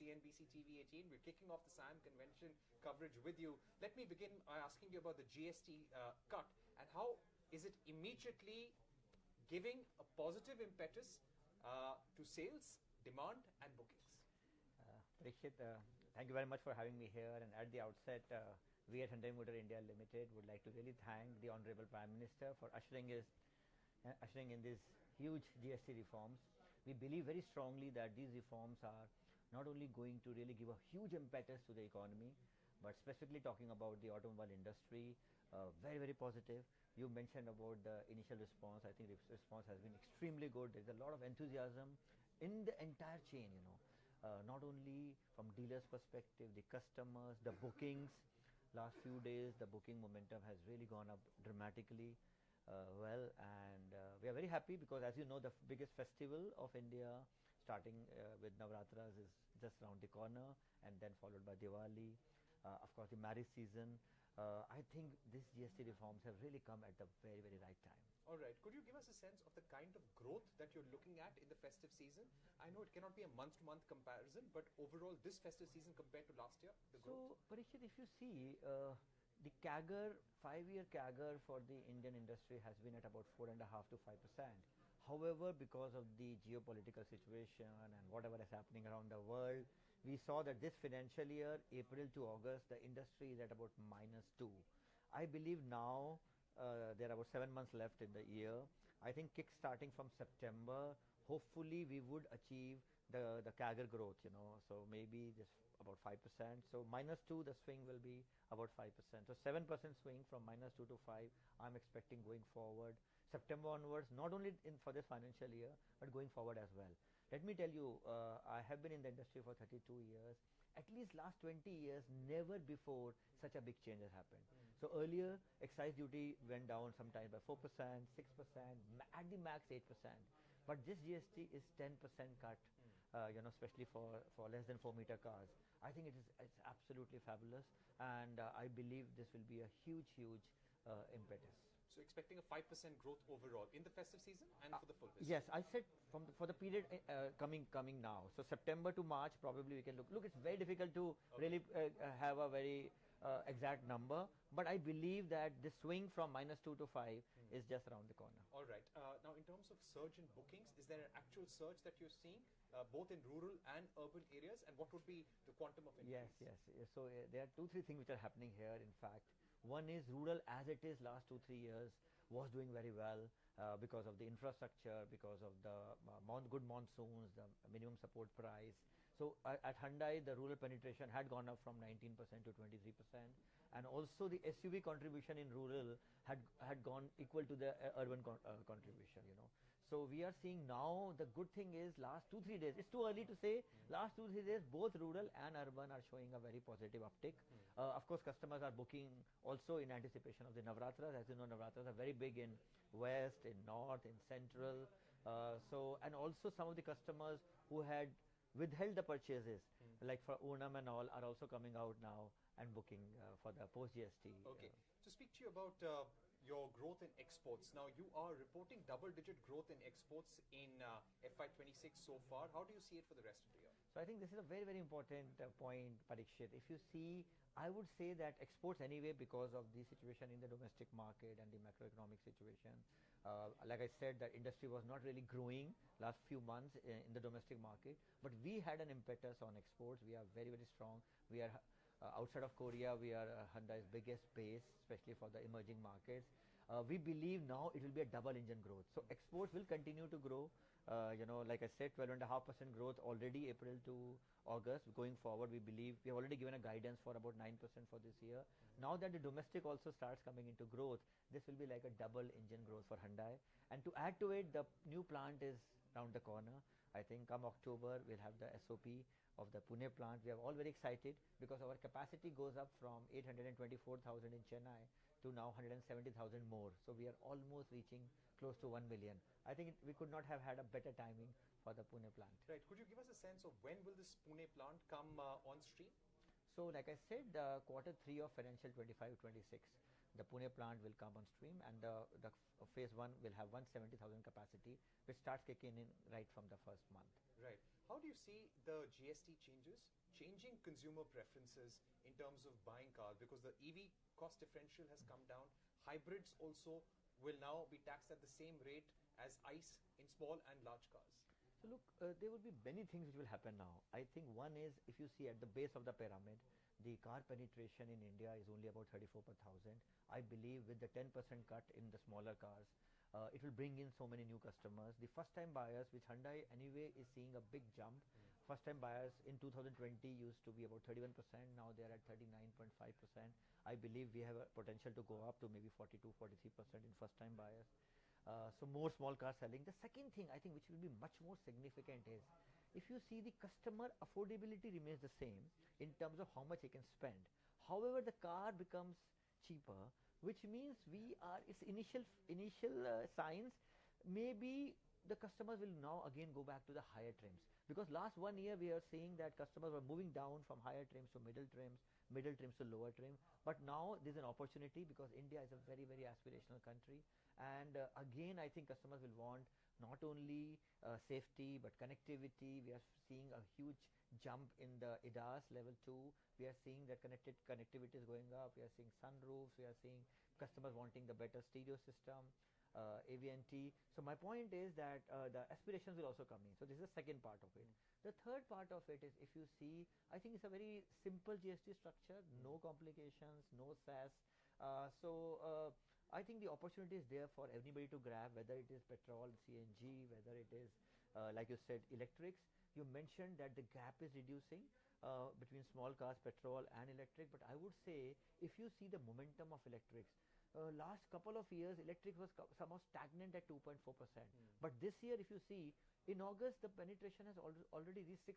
CNBC TV18. We're kicking off the SIAM convention coverage with you. Let me begin by asking you about the GST cut and how is it immediately giving a positive impetus to sales, demand and bookings? Parikshit, thank you very much for having me here. And at the outset, we at Hyundai Motor India Limited would like to really thank the Honorable Prime Minister for ushering in these huge GST reforms. We believe very strongly that these reforms are not only going to really give a huge impetus to the economy, but specifically talking about the automobile industry, very, very positive. You mentioned about the initial response. I think the response has been extremely good. There's a lot of enthusiasm in the entire chain, you know, not only from dealers' perspective, the customers, the bookings. Last few days, the booking momentum has really gone up dramatically. And we are very happy because, as you know, the biggest festival of India, starting with Navratras, is just around the corner, and then followed by Diwali. Of course, the marriage season. I think these GST reforms have really come at the very, very right time. All right. Could you give us a sense of the kind of growth that you're looking at in the festive season? I know it cannot be a month-to-month comparison, but overall, this festive season compared to last year, the growth? So, Parikshit, if you see, the CAGR, 5-year CAGR for the Indian industry has been at about 4.5% to 5%. However, because of the geopolitical situation and whatever is happening around the world, we saw that this financial year, April to August, the industry is at about -2. I believe now there are about 7 months left in the year. I think kick-starting from September, hopefully we would achieve the CAGR growth, you know, so maybe just about 5%. So -2, the swing will be about 5%. So 7% swing from -2 to 5, I'm expecting going forward. September onwards, not only for this financial year, but going forward as well. Let me tell you, I have been in the industry for 32 years. At least last 20 years, never before such a big change has happened. So earlier, excise duty went down sometimes by 4%, 6%, at the max 8%. But this GST is 10% cut, you know, especially for less than 4-meter cars. I think it's absolutely fabulous, and I believe this will be a huge impetus. So expecting a 5% growth overall in the festive season and for the full festive? Yes, I said for the period coming now. So September to March, probably we can look. Look, it's very difficult to really have a very exact number, but I believe that the swing from -2 to 5 is just around the corner. All right. Now, in terms of surge in bookings, is there an actual surge that you're seeing both in rural and urban areas, and what would be the quantum of increase? Yes. So there are 2-3 things which are happening here, in fact. One is rural, as it is last 2-3 years, was doing very well because of the infrastructure, because of the good monsoons, the minimum support price. So at Hyundai, the rural penetration had gone up from 19% to 23%, and also the SUV contribution in rural had gone equal to the urban contribution, you know. So we are seeing now, the good thing is last 2-3 days, it's too early to say, last 2-3 days both rural and urban are showing a very positive uptick. Of course, customers are booking also in anticipation of the Navratras. As you know, Navratras are very big in West, in North, in Central. And also some of the customers who had withheld the purchases, like for Onam and all, are also coming out now and booking for the post-GST. Okay. To speak to you about your growth in exports. Now, you are reporting double-digit growth in exports in FY26 so far. How do you see it for the rest of the year? So I think this is a very, very important point, Parikshit. If you see, I would say that exports anyway, because of the situation in the domestic market and the macroeconomic situation, like I said, the industry was not really growing last few months in the domestic market, but we had an impetus on exports. We are very, very strong. We are outside of Korea, we are Hyundai's biggest base, especially for the emerging markets. We believe now it will be a double engine growth. So exports will continue to grow. You know, like I said, 12.5% growth already April to August. Going forward, we believe we have already given a guidance for about 9% for this year. Now that the domestic also starts coming into growth, this will be like a double engine growth for Hyundai. And to add to it, the new plant is around the corner. I think come October, we'll have the SOP of the Pune plant. We are all very excited because our capacity goes up from 824,000 in Chennai to now 170,000 more. So we are almost reaching close to 1 million. I think we could not have had a better timing for the Pune plant. Right. Could you give us a sense of when will this Pune plant come on stream? So like I said, Q3 of financial 25-26, the Pune plant will come on stream, and the phase 1 will have 170,000 capacity, which starts kicking in right from the first month. Right. How do you see the GST changes changing consumer preferences in terms of buying cars? Because the EV cost differential has come down. Hybrids also will now be taxed at the same rate as ICE in small and large cars. So look, there will be many things which will happen now. I think one is, if you see at the base of the pyramid, the car penetration in India is only about 34 per thousand. I believe with the 10% cut in the smaller cars, it will bring in so many new customers. The first-time buyers, which Hyundai anyway is seeing a big jump. First-time buyers in 2020 used to be about 31%. Now they are at 39.5%. I believe we have a potential to go up to maybe 42, 43% in first-time buyers. So more small car selling. The second thing I think which will be much more significant is, if you see, the customer affordability remains the same in terms of how much he can spend. However, the car becomes cheaper, which means its initial signs, maybe the customers will now again go back to the higher trims. Because last 1 year we are seeing that customers were moving down from higher trims to middle trims to lower trim. But now there's an opportunity, because India is a very, very aspirational country. And again, I think customers will want not only safety but connectivity. We are seeing a huge jump in the ADAS level 2. We are seeing that connectivity is going up. We are seeing sunroofs. We are seeing customers wanting the better stereo system, AVNT. So my point is that the aspirations will also come in. So this is the second part of it. The third part of it is, if you see, I think it's a very simple GST structure, no complications, no SAS. I think the opportunity is there for everybody to grab, whether it is petrol, CNG, whether it is, like you said, electrics. You mentioned that the gap is reducing between small cars, petrol and electric. But I would say, if you see the momentum of electrics, last couple of years, electric was somehow stagnant at 2.4%. But this year, if you see, in August, the penetration has already reached 6%.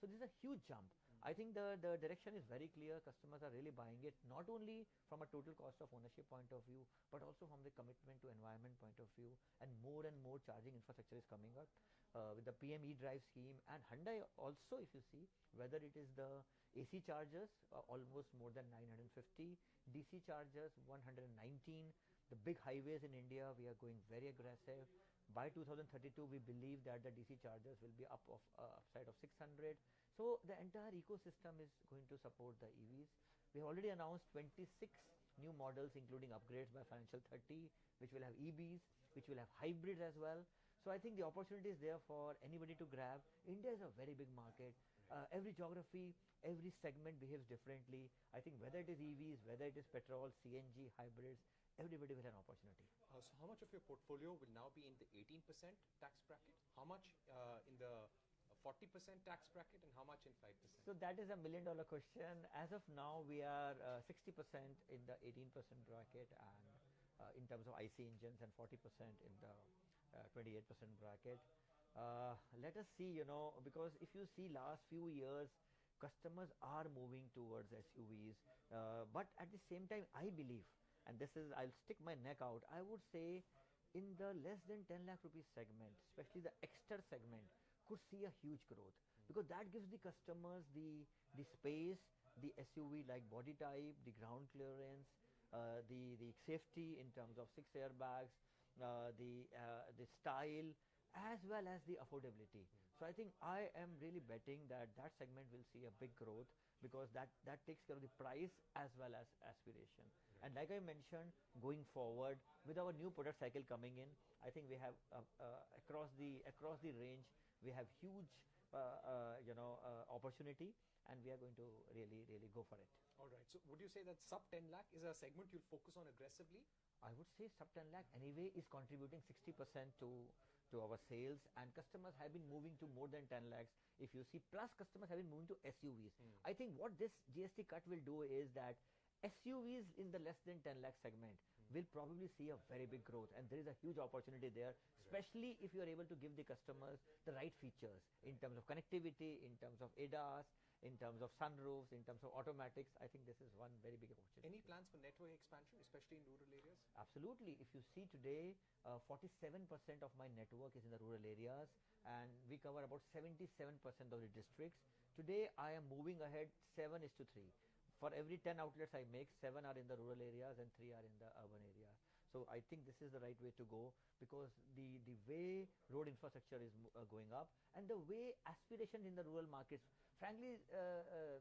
So this is a huge jump. I think the direction is very clear. Customers are really buying it, not only from a total cost of ownership point of view, but also from the commitment to environment point of view. And more charging infrastructure is coming up with the PM e-drive scheme. And Hyundai also, if you see, whether it is the AC chargers, almost more than 950, DC chargers 119, the big highways in India, we are going very aggressive. By 2032, we believe that the DC chargers will be upside of 600. So the entire ecosystem is going to support the EVs. We have already announced 26 new models, including upgrades by financial 30, which will have EVs, which will have hybrids as well. So I think the opportunity is there for anybody to grab. India is a very big market. Every geography, every segment behaves differently. I think whether it is EVs, whether it is petrol, CNG, hybrids, everybody will have an opportunity. So how much of your portfolio will now be in the 18% tax bracket? How much in the 40% tax bracket, and how much in 5%? So that is a $1 million question. As of now, we are 60% in the 18% bracket, and in terms of IC engines, and 40% in the 28% bracket. Let us see, because if you see last few years, customers are moving towards SUVs. But at the same time, I believe, and this is, I'll stick my neck out, I would say in the less than 10 lakh rupees segment, especially the Exter segment, could see a huge growth, because that gives the customers the space, the SUV like body type, the ground clearance, the safety in terms of 6 airbags, the style, as well as the affordability. So I think I am really betting that segment will see a big growth, because that takes care of the price as well as aspiration. And like I mentioned, going forward with our new product cycle coming in, I think we have across the range, we have huge opportunity, and we are going to really go for it. All right. So would you say that sub 10 lakh is a segment you'll focus on aggressively? I would say sub 10 lakh anyway is contributing 60% to our sales, and customers have been moving to more than 10 lakhs. If you see, plus customers have been moving to SUVs. I think what this GST cut will do is that SUVs in the less than 10 lakh segment will probably see a very big growth, and there is a huge opportunity there, especially if you are able to give the customers the right features in terms of connectivity, in terms of ADAS, in terms of sunroofs, in terms of automatics. I think this is one very big opportunity. Any plans for network expansion, especially in rural areas? Absolutely. If you see today, 47% of my network is in the rural areas, and we cover about 77% of the districts. Today, I am moving ahead 7:3. For every 10 outlets I make, 7 are in the rural areas and 3 are in the urban areas. So I think this is the right way to go, because the way road infrastructure is going up, and the way aspirations in the rural markets, frankly,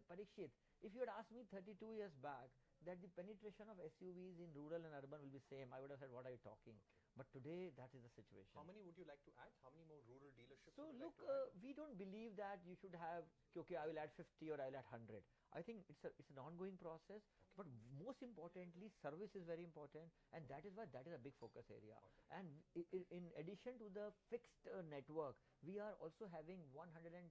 Parikshit, if you had asked me 32 years back that the penetration of SUVs in rural and urban will be same, I would have said, what are you talking? Okay. But today, that is the situation. How many would you like to add? How many more rural dealerships So would you look, like to add? we don't believe that you should have, okay, I will add 50 or I will add 100. I think it's an ongoing process. Okay. But most importantly, service is very important, and that is why that is a big focus area. Okay. And in addition to the fixed network, we are also having 111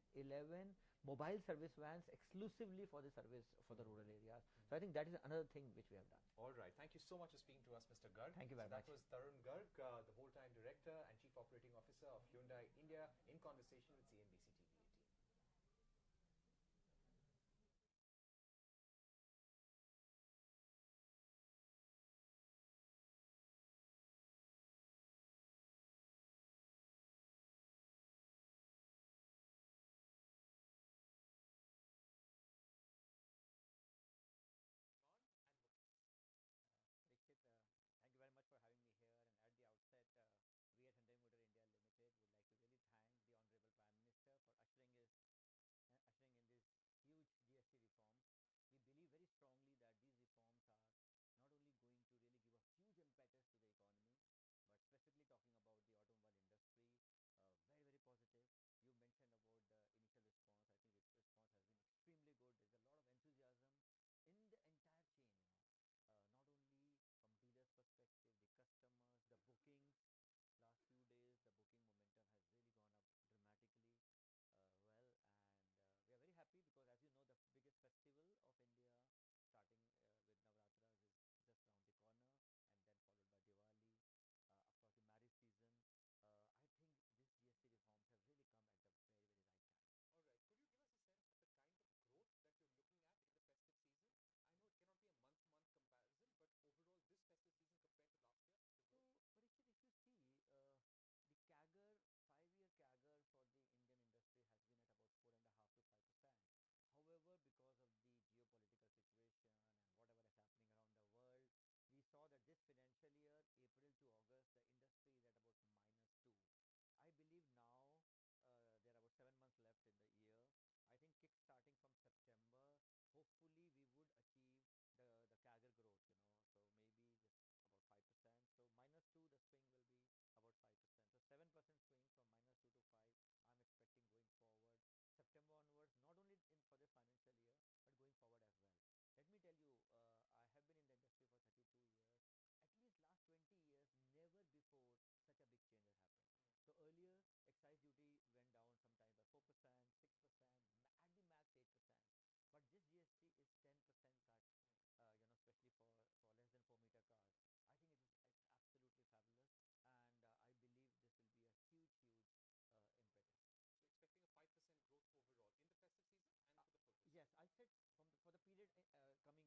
mobile service vans exclusively for the service for the rural areas. So I think that is another thing which we have done. All right. Thank you so much for speaking to us, Mr. Garg. Thank you very much. That was Tarun Garg, the whole-time director and chief operating officer of Hyundai India, in conversation with CNBC-TV18. Parikshit, thank you very much for having me here. And at the outset, we at Hyundai Motor India Limited would like to really thank the Honorable Prime Minister for ushering in this huge GST reforms. We believe very strongly that these reforms are not only going to really give a huge impetus to the economy, but specifically talking about the automobile industry, very, very positive. You mentioned about the initial response. I think response has been extremely good. There's a lot of enthusiasm in the entire chain, not only from dealers' perspective, the customers, the bookings. Last few days, the booking momentum has really gone up dramatically well, and we are very happy because, as you know, the biggest festival of India, starting with Navratras, is just around the corner, and then followed by Diwali, of course, the marriage season. I think these GST reforms have really come at the very, very right time. All right. Could you give us a sense of the kind of growth that you're looking at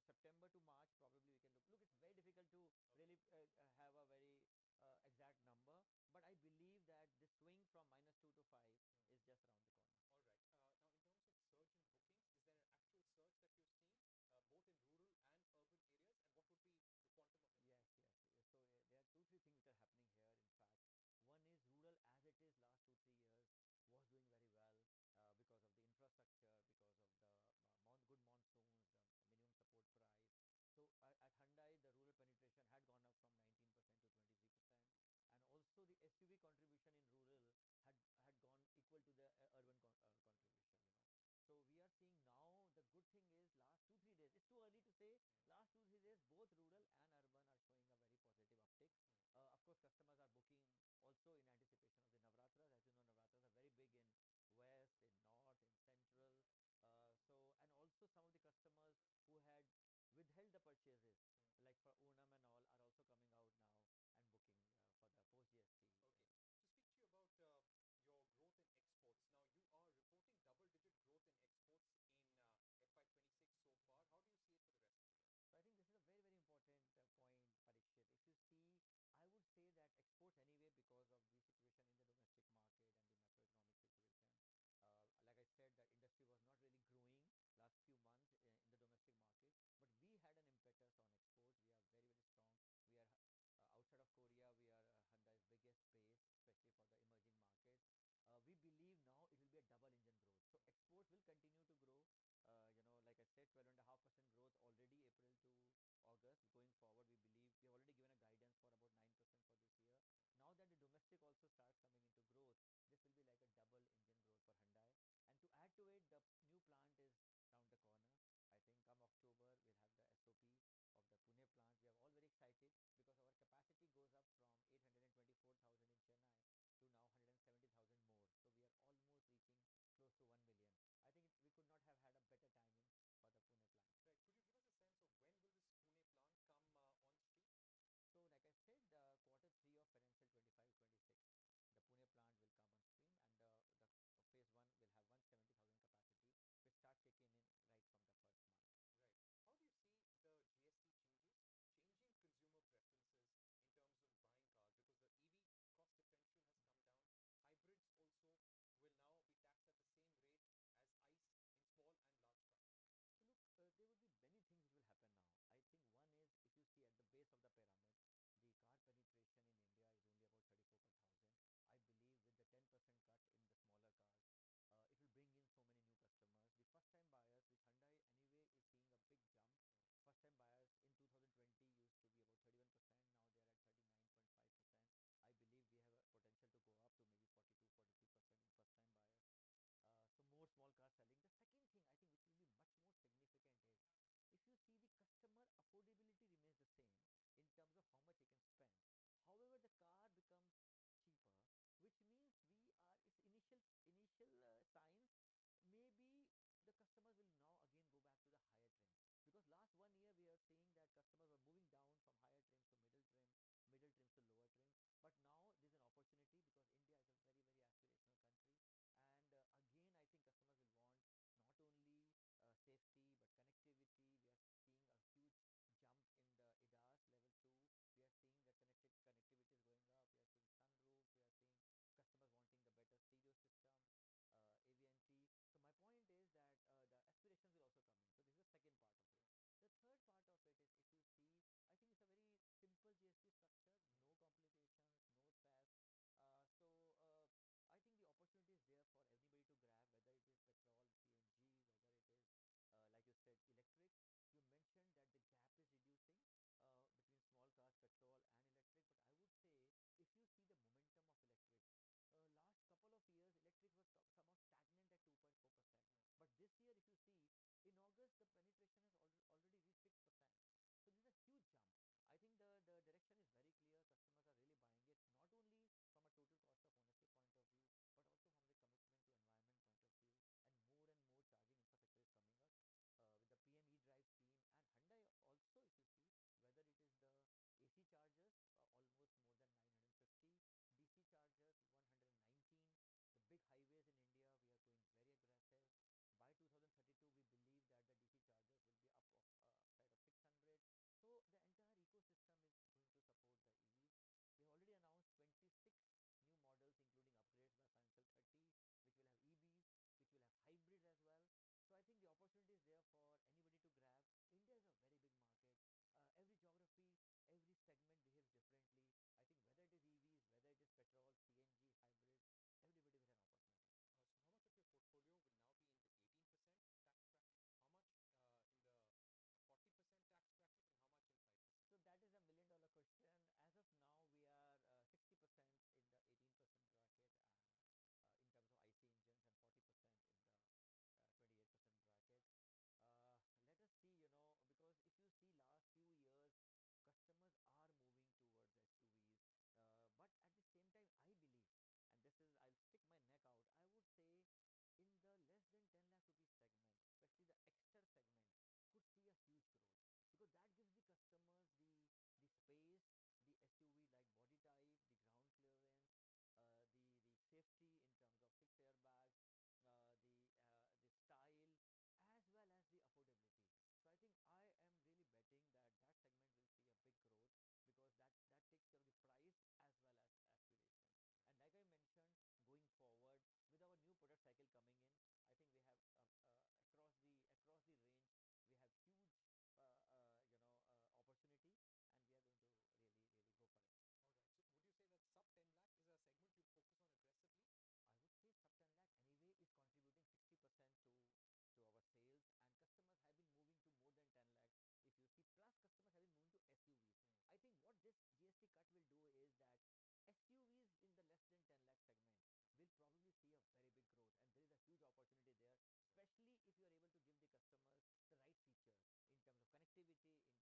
in the festive season? I know it cannot be a month-to-month comparison, but overall, this festive season compared to last year, the So, growth? Parikshit, if you see, the CAGR, 5-year CAGR for the Indian industry has been at about 4.5 to 5%. However, because of the geopolitical situation and whatever is happening around the world, we saw that this financial year, April to August, the industry is at about -2. I believe now there are about 7 months left in the year. I think kick starting from September, hopefully we would achieve the CAGR growth, so maybe just about 5%. So -2, the swing will be about 5%. So 7% swing from -2 to 5, I'm expecting going forward. September onwards, not only for this financial year, but going forward as well. Let me tell you, I have been in the industry for 32 years. At least last 20 years, never before such a big change has happened. So earlier, excise duty went down sometimes by 4%, 6%, at the max 8%. But this GST is 10% cut, especially for less than 4-meter cars. I think it's absolutely fabulous, and I believe this will be a huge, huge impetus. So expecting a 5% growth overall in the festive season and for the full fiscal. Yes, I said for the period coming now. So September to March, probably we can look. Look, it's very difficult to really have a very exact number, but I believe that the swing from -2 to 5 is just around the corner. All right. Now, in terms of surge in bookings, is there an actual surge that you're seeing, both in rural and urban areas? And what would be the quantum of increase? Yes, yes, yes. So there are 2, 3 things which are happening here. In fact, one is rural, as it is last 2, 3 years, was doing very well because of the infrastructure, because of the good monsoons, the minimum support price. So at Hyundai, the rural penetration had gone up from 19% to 23%, and also the SUV contribution in rural had gone equal to the urban contribution. So we are seeing now, the good thing is last 2, 3 days, it's too early to say, last 2, 3 days, both rural and urban are showing a very positive uptick. Of course, customers are booking also in anticipation of the Navratras. As you know, Navratras are very big in West, in North, in Central. And also some of the customers who had withheld the purchases, like for Onam and all, are also coming out now and booking for the post-GST. Okay. To speak to you about your growth in exports. Now, you are reporting double-digit growth in exports in FY26 so far. How do you see it for the rest of the year? So I think this is a very, very important point, Parikshit. If you see, I would say that exports anyway, because of the situation in the domestic market and the macroeconomic situation, like I said, that industry was not really growing last few months in the domestic August. Going forward, we believe we have already given a guidance for about 9% for this year. Now that the domestic also starts coming into growth, this will be like a double engine growth for Hyundai. And to add to it, the new plant is around the corner. I think come October, we'll have the SOP of the Pune plant. We are all very excited because our capacity goes up from 824,000 in Chennai to now 170,000 more. So we are almost reaching close to 1 million. I think we could not have had a better timing for the Pune plant. Right. Could you give us a sense of when will this Pune plant come on stream? So like I said, Q3 of financial 25-26, the Pune plant will come on stream, and the phase 1 will have 170,000 capacity, which start kicking in right from the first month. Right. How do you see the GST changes changing consumer preferences in terms of buying cars? Because the EV cost differential has come down. Hybrids also will now be taxed at the same rate as ICE in small and large trucks. So look, there would be many things which will happen now. I think one is, if you see at the base of the pyramid, the car penetration in India is only about 34 per thousand. I believe with the 10% cut in the smaller cars, it will bring in so many new customers. The first-time buyers, which Hyundai anyway is seeing a big jump. First-time buyers in 2020 used to be about 31%. Now they are at 39.5%. I believe we have a potential to go up to maybe 42-43% in first-time buyers. So more small car selling. The second thing I think which will be much more significant is, if you see, the customer affordability remains the same in terms of how much he can spend. However, the car becomes cheaper, which means its initial signs, maybe the customers will now again go back to the higher trim. Because last 1 year we are seeing that customers were moving down from higher trims to middle trims to lower trims. But now there's an opportunity because India is a very, very aspirational country. And again, I think customers will want not only safety but connectivity. We are seeing a huge jump in the ADAS level 2. We are seeing that connectivity is going up. We are seeing sunroofs. We are seeing customers wanting the better stereo system, AVNC. So my point is that the aspirations will also come in. So this is the second part of it. The third part of it is, if you see, I think it's a very simple GST structure, no complications, no theft. I think the opportunity is there for everybody to grab, whether it is petrol, CNG, whether it is, like you said, electric. You mentioned that the gap is reducing between small cars, petrol and electric. But I would say, if you see the momentum of electric, last couple of years, electric was somehow stagnant at 2.4%. But this year, if you see, in August, the penetration has already reached 6%. So this is a huge jump. I think the direction is very clear. Customers are really buying it, not only from a total cost of ownership point of view, but also from the commitment to environment point of view. And more charging infrastructure is coming up with the PM E-Drive scheme. And Hyundai also, if you see, whether it is the AC chargers, almost more than 950, DC chargers 119, the big highways in India, we are going very aggressive. By 2032, we believe that the DC chargers will be upside of 600. So the entire ecosystem is going to support the EVs. We have already announced 26 new models, including upgrades by financial 30, which will have EVs, which will have hybrids as well. So I think the opportunity is there for anybody to grab. India is a very big market. Every geography, every segment behaves differently. I think whether it is EVs, whether it is petrol, CNG, hybrids, everybody will have an opportunity. So how much of your portfolio will now be in the 18% tax bracket? How much in the 40% tax bracket, and how much in 5%? So that is a million-dollar question. As of now, we are 60% in the 18% bracket, and in terms of IC engines, and 40% in the 28% bracket. Let us see, because if you see last few years, customers are moving to see a very big growth, and there is a huge opportunity there, especially if you are able to give the customers the right features in terms of connectivity, in